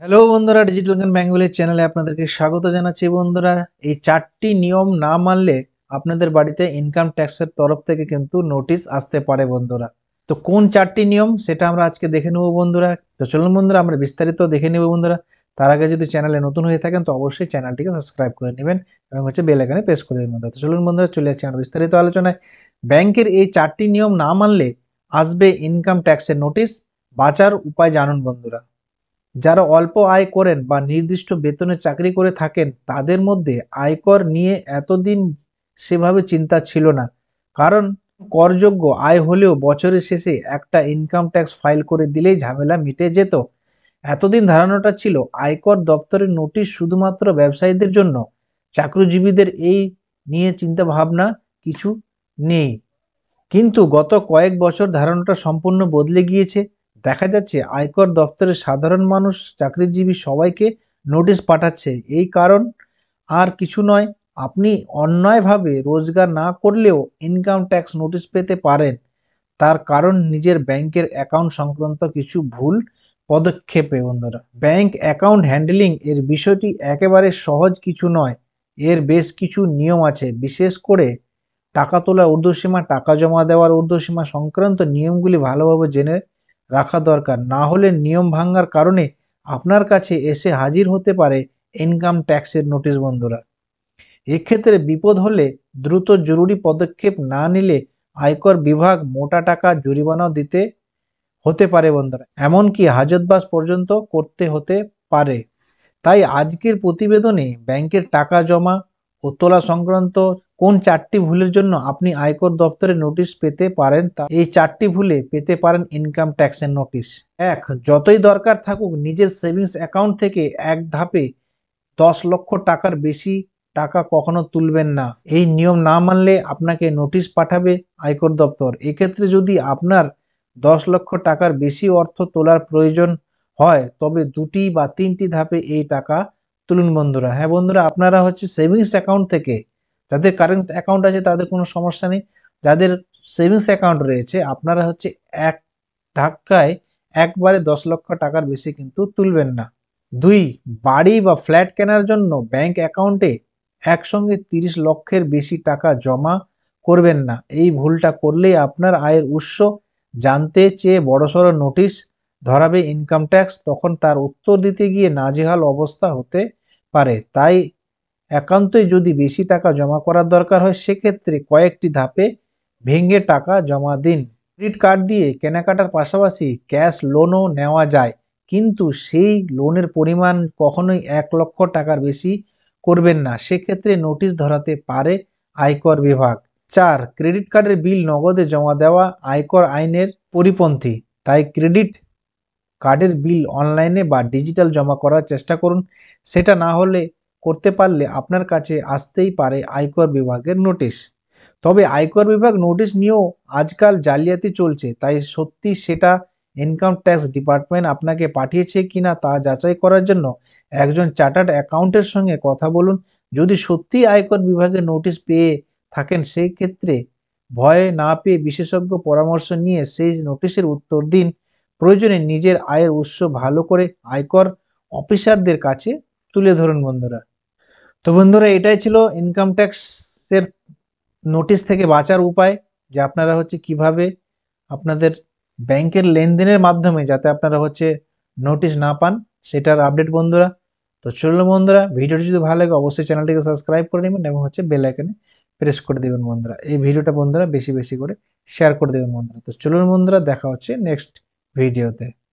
Hello বন্ধুরা, digital জ্ঞান Bengali চ্যানেলে আপনাদেরকে স্বাগত জানাচ্ছি। বন্ধুরা, এই 4টি নিয়ম না মানলে আপনাদের বাড়িতে ইনকাম ট্যাক্সের তরফ থেকে কিন্তু নোটিশ আসতে পারে বন্ধুরা। তো কোন 4টি নিয়ম সেটা আমরা আজকে দেখে নেব বন্ধুরা। তো চলুন বন্ধুরা, আমরা বিস্তারিত দেখে নেব বন্ধুরা। তার আগে যদি চ্যানেলে নতুন হয়ে থাকেন তো অবশ্যই চ্যানেলটিকে সাবস্ক্রাইব করে নেবেন এবং বেল আইকনে প্রেস করে দেবেন বন্ধুরা। তো চলুন বন্ধুরা, চলে আসছি আমরা বিস্তারিত আলোচনায়। ব্যাংকের এই 4টি নিয়ম না মানলে আসবে ইনকাম ট্যাক্সের নোটিশ। বাঁচার উপায় জানুন বন্ধুরা। যারা অল্প আয় করেন বা নির্দিষ্ট বেতনে চাকরি করে থাকেন তাদের মধ্যে আয়কর নিয়ে এতদিন সেভাবে চিন্তা ছিল না, কারণ করযোগ্য আয় হলেও বছরের শেষে একটা ইনকাম ট্যাক্স ফাইল করে দিলেই ঝামেলা মিটে যেত। এতদিন ধারণাটা ছিল আয়কর দপ্তরের নোটিশ শুধুমাত্র ব্যবসায়ীদের জন্য, চাকরিজীবীদের এই নিয়ে চিন্তা ভাবনা কিছু নেই। কিন্তু গত কয়েক বছর ধারণাটা সম্পূর্ণ বদলে গিয়েছে। দেখা যাচ্ছে আয়কর দপ্তরের সাধারণ মানুষ, চাকরিজীবী সবাইকে নোটিশ পাঠাচ্ছে। এই কারণ আর কিছু নয়, আপনি অন্যায়ভাবে রোজগার না করলেও ইনকাম ট্যাক্স নোটিশ পেতে পারেন। তার কারণ নিজের ব্যাংকের অ্যাকাউন্ট সংক্রান্ত কিছু ভুল পদক্ষেপে বন্ধুরা। ব্যাংক অ্যাকাউন্ট হ্যান্ডলিং এর বিষয়টি একেবারে সহজ কিছু নয়। এর বেশ কিছু নিয়ম আছে, বিশেষ করে টাকা তোলার ঊর্ধ্বসীমা, টাকা জমা দেওয়ার ঊর্ধ্বসীমা সংক্রান্ত নিয়মগুলি ভালোভাবে জেনে রাখা দরকার। না হলে নিয়ম ভাঙার কারণে আপনার কাছে এসে হাজির হতে পারে ইনকাম ট্যাক্সের নোটিশ বন্ধুরা। এক্ষেত্রে বিপদ হলে দ্রুত জরুরি পদক্ষেপ না নিলে আয়কর বিভাগ মোটা টাকা জরিমানাও দিতে হতে পারে বন্ধুরা, এমনকি হাজতবাস পর্যন্ত করতে হতে পারে। তাই আজকের প্রতিবেদনে ব্যাংকের টাকা জমা ও তোলা সংক্রান্ত কোন 4টি ভুলের জন্য আপনি আয়কর দপ্তরে নোটিশ পেতে পারেন, তা এই 4টি ভুলে পেতে পারেন ইনকাম ট্যাক্সের নোটিশ। 1, যতই দরকার থাকুক নিজের সেভিংস অ্যাকাউন্ট থেকে এক ধাপে 10 লক্ষ টাকার বেশি টাকা কখনো তুলবেন না। এই নিয়ম না মানলে আপনাকে নোটিশ পাঠাবে আয়কর দপ্তর। এক্ষেত্রে যদি আপনার 10 লক্ষ টাকার বেশি অর্থ তোলার প্রয়োজন হয় তবে 2টি বা 3টি ধাপে এই টাকা তুলুন বন্ধুরা। হ্যাঁ বন্ধুরা, আপনারা সেভিংস অ্যাকাউন্ট থেকে, যাদের কারেন্ট অ্যাকাউন্ট আছে তাদের কোনো সমস্যা নেই। যাদের সেভিংস অ্যাকাউন্ট রয়েছে আপনারা এক ধাক্কায় একবারে 10 লক্ষ টাকার বেশি কিন্তু তুলবেন না। 2, বাড়ি বা ফ্ল্যাট কেনার জন্য ব্যাংক অ্যাকাউন্টে একসঙ্গে 30 লক্ষের বেশি টাকা জমা করবেন না। এই ভুলটা করলেই আপনার আয়ের উৎস জানতে চেয়ে বড়সড় নোটিশ ধরাবে ইনকাম ট্যাক্স। তখন তার উত্তর দিতে গিয়ে নাজেহাল অবস্থা হতে পারে। তাই একান্তই যদি বেশি টাকা জমা করার দরকার হয় সেক্ষেত্রে কয়েকটি ধাপে ভেঙে টাকা জমা দিন। ক্রেডিট কার্ড দিয়ে কেনাকাটার পাশাপাশি ক্যাশ লোনও নেওয়া যায়, কিন্তু সেই লোনের পরিমাণ কখনোই 1 লক্ষ টাকার বেশি করবেন না, সেক্ষেত্রে নোটিশ ধরাতে পারে আয়কর বিভাগ। 4, ক্রেডিট কার্ডের বিল নগদে জমা দেওয়া আয়কর আইনের পরিপন্থী। তাই ক্রেডিট কার্ডের বিল অনলাইনে বা ডিজিটাল জমা করার চেষ্টা করুন। সেটা না হলে করতে পারলে আপনার কাছে আসতেই পারে আয়কর বিভাগের নোটিশ। তবে আয়কর বিভাগ নোটিশ নিয়েও আজকাল জালিয়াতি চলছে, তাই সত্যি সেটা ইনকাম ট্যাক্স ডিপার্টমেন্ট আপনাকে পাঠিয়েছে কিনা তা যাচাই করার জন্য একজন চার্টার্ড অ্যাকাউন্টের সঙ্গে কথা বলুন। যদি সত্যি আয়কর বিভাগের নোটিশ পেয়ে থাকেন সেই ক্ষেত্রে ভয় না পেয়ে বিশেষজ্ঞ পরামর্শ নিয়ে সেই নোটিশের উত্তর দিন। প্রয়োজনে নিজের আয়ের উৎস ভালো করে আয়কর অফিসারদের কাছে তুলে ধরুন বন্ধুরা। তো বন্ধুরা, এটাই ছিল ইনকাম ট্যাক্সের নোটিশ থেকে বাঁচার উপায়, যে আপনারা কিভাবে আপনাদের ব্যাংকের লেনদেনের মাধ্যমে যাতে আপনারা নোটিশ না পান সেটার আপডেট বন্ধুরা। তো চলুন বন্ধুরা, ভিডিওটি যদি ভালো লাগে অবশ্যই চ্যানেলটিকে সাবস্ক্রাইব করে নেবেন এবং বেল আইকনে প্রেস করে দেবেন বন্ধুরা। এই ভিডিওটা বন্ধুরা বেশি বেশি করে শেয়ার করে দেবেন বন্ধুরা। তো চলুন বন্ধুরা, দেখা হচ্ছে নেক্সট ভিডিওতে।